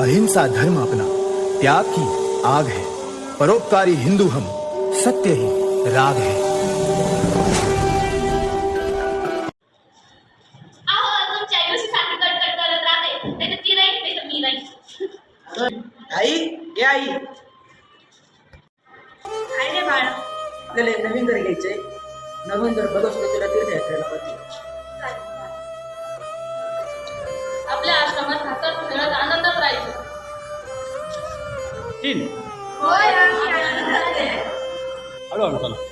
अहिंसा धर्म अपना, त्याग की आग है, परोपकारी हिंदू हम, सत्य ही राग है। आई ये आई काय रे बाळ, आपल्याला एक नवीन घर घ्यायचंय. नवीन घर बघत होतो तुला तीर्थयात्रेला पाहिजे. आपल्या आश्रमात हसत खेळत आनंदात राहायचं. तीन होय, आम्ही आनंदात आहे. हळूहळू चला.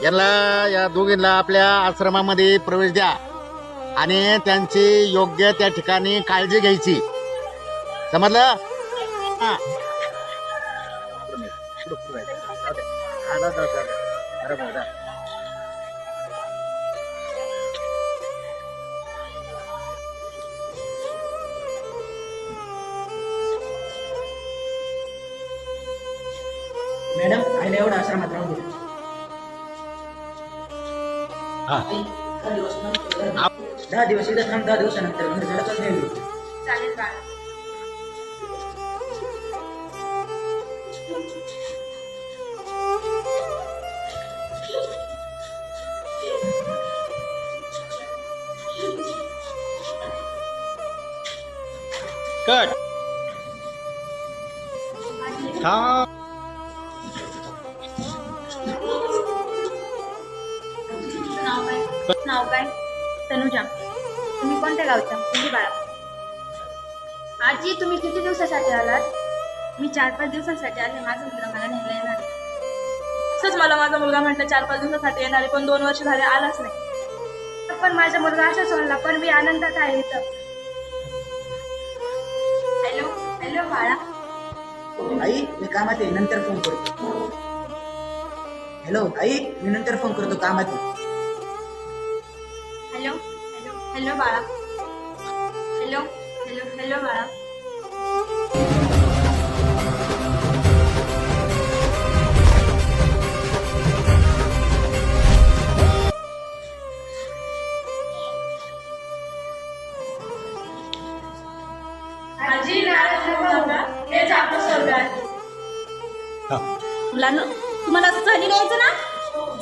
याला या दोघींना आपल्या आश्रमामध्ये प्रवेश द्या आणि त्यांची योग्य त्या ठिकाणी काळजी घ्यायची, समजलं? हा. मॅडम आईला एवढा आश्रमात राहून दे. हा. आई, 10 दिवस इथं थांब. 10 दिवसानंतर घर झाडाचाच नाही. चालेल बाळ. कट. थांब. नाव काय? तनुजा. तुम्ही कोणत्या गावच्या? तुम्ही बाळा. आजी, तुम्ही किती दिवसासाठी आलात? मी 4-5 दिवसांसाठी आले. माझा मुलगा मला न्यायला येणार आहे. असंच मला माझा मुलगा म्हटलं 4-5 दिवसासाठी येणार आहे, पण 2 वर्ष झाले आलाच नाही. पण माझा मुलगा असा सोडला, पण मी आनंदात आहे इथं. हॅलो हॅलो बाळा. आई मी कामात आहे, नंतर फोन करतो. हॅलो आई, मी नंतर फोन करतो, कामात आहे. हॅलो हॅलो हॅलो बाळा. हॅलो हॅलो हॅलो बाळा. आजी, नाराज नको नका. हेच आपलं स्वर्ग आहे. हा. मुलांना तुम्हाला सहली यायचं ना,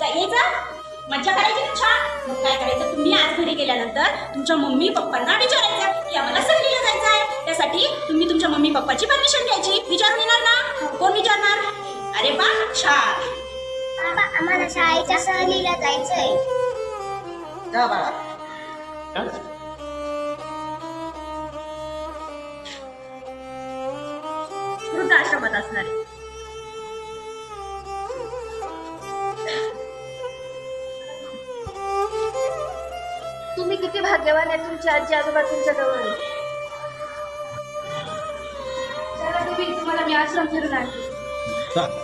यायचं मज्जा करायची ना छान. मग काय करायचं, तुम्ही आज घरी गेल्यानंतर तुमच्या मम्मी पप्पांना विचारायचं की आम्हाला सहलीला जायचं आहे. त्यासाठी तुम्ही तुमच्या मम्मी पप्पाची परमिशन घ्यायची. विचारून येणार ना? कोण विचारणार? अरे बा, छान. बाबा, आम्हाला शाळेच्या सहलीला जायचंय. जा बाळा. वृद्धाश्रमात असणार आहे. तुम्ही किती भाग्यवान आहे, तुमची आजी आजोबा तुमच्या जवळ आहे. चला देवी, तुम्हाला मी आश्रम फिरून आणते. चल.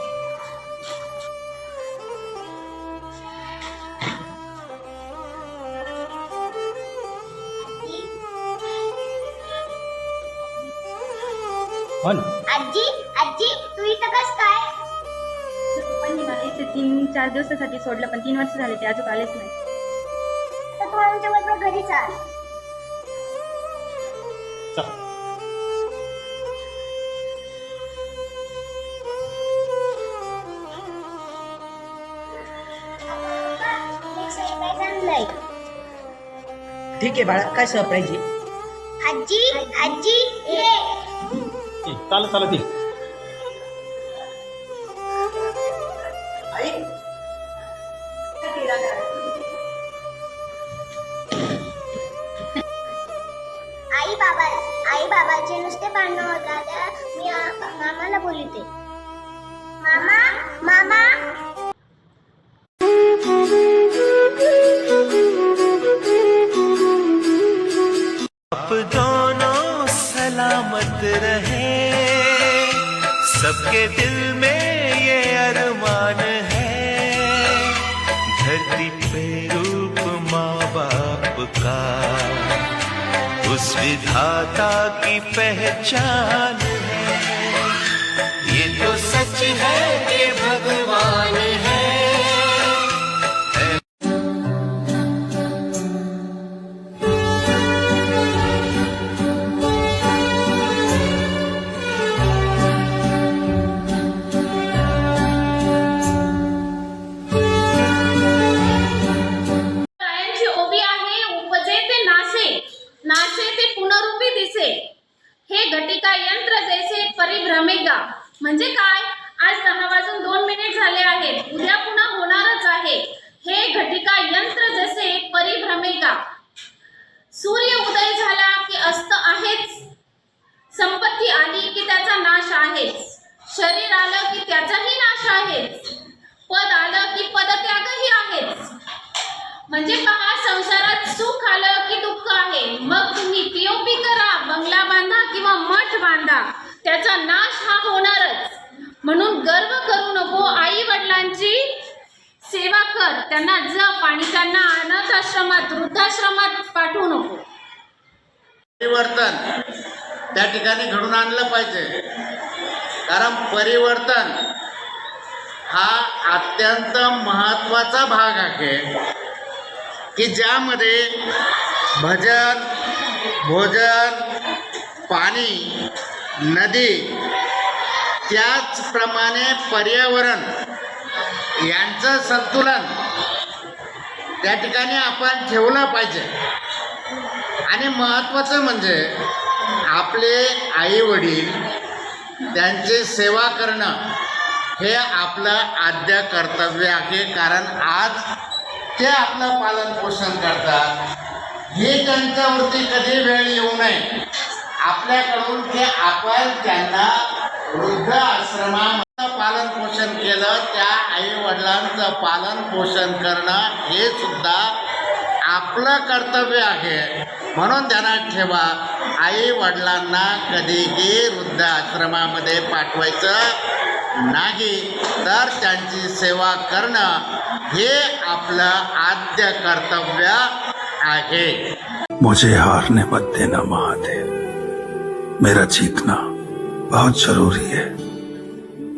पण आजी आजी, तू इथं कस काय? पप्पांनी मला इथे 3-4 दिवसासाठी सोडलं, पण 3 वर्ष झाले ते अजून आलेच नाही. तर तू आमच्या बरोबर घरी चाल. चल. एक सरप्राईज आणलंय. ठीक आहे बाळा, काय सरप्राईज आहे? आजी आजी ये. चालत चालत ये. आई आई बाबाचे नुसते भांडण होतात. मी मामाला बोलते. मामा मामा. आप दोनों सलामत रहे, सबके दिल में ये अरमान है, धरती पे रूप माँ बाप का, उस विधाता की पहचान है। ये तो सच है कि भगवान है। गायांची ओवी आहे, उपजे ते नासे, नासे ते पुनरुपी दिसे, हे घटिका यंत्र जैसे परिभ्रमेगा. म्हणजे काय? आज 10:02 झाले आहेत, उद्या पुन्हा होणारच आहे. हे घटिका यंत्र जसे परिभ्रमेगा. सूर्य उदय झाला की अस्त आहेच, संपत्ती आली की त्याचा नाश आहेच, शरीर आलं की त्याचाही नाश आहेच, पद आलं की पदत्यागही आहेच. म्हणजे पहा, संसारात सुख आलं की दुःख आहे. मग तुम्ही पीओपी करा, बंगला बांधा किंवा मठ बांधा, त्याचा नाश हा होणारच. म्हणून गर्व करू नको, आई वडिलांची सेवा कर, त्यांना जप आणि त्यांना अनाथ आश्रमात, वृद्धाश्रमात पाठवू नको. परिवर्तन त्या ठिकाणी घडून आणलं पाहिजे, कारण परिवर्तन हा अत्यंत महत्त्वाचा भाग आहे की ज्यामध्ये भजन, भोजन, पाणी, नदी, त्याचप्रमाणे पर्यावरण यांचं संतुलन त्या ठिकाणी आपण ठेवलं पाहिजे. आणि महत्त्वाचं म्हणजे आपले आई वडील त्यांची सेवा करणं हे आपलं आद्य कर्तव्य आहे, कारण आज ते आपलं पालन पोषण करतात. ही त्यांच्यावरती कधी वेळ येऊ नये आपल्याकडून की आपण त्यांना वृद्ध आश्रमामध्ये पालन पोषण केलं. त्या आई वडिलांचं पालन पोषण करणं हे सुद्धा आपलं कर्तव्य आहे. म्हणून ध्यानात ठेवा, आई वडिलांना कधीही वृद्ध आश्रमामध्ये पाठवायचं नाही, तर त्यांची सेवा करणं हे आपलं आद्य कर्तव्य आहे. मुझे हारने मत देना महादेव, मेरा जीतना बहुत जरूरी है.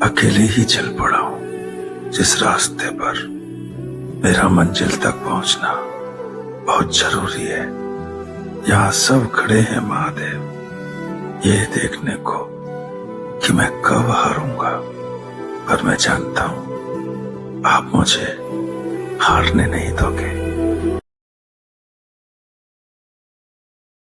अकेले ही चल पड़ा हूं, जिस रास्ते पर मेरा मंजिल तक पहुंचना बहुत जरूरी है. यहाँ सब खड़े हैं महादेव, ये देखने को कि मैं कब हारूंगा, पर मैं जानता हूं आप मुझे हारने नहीं दोगे.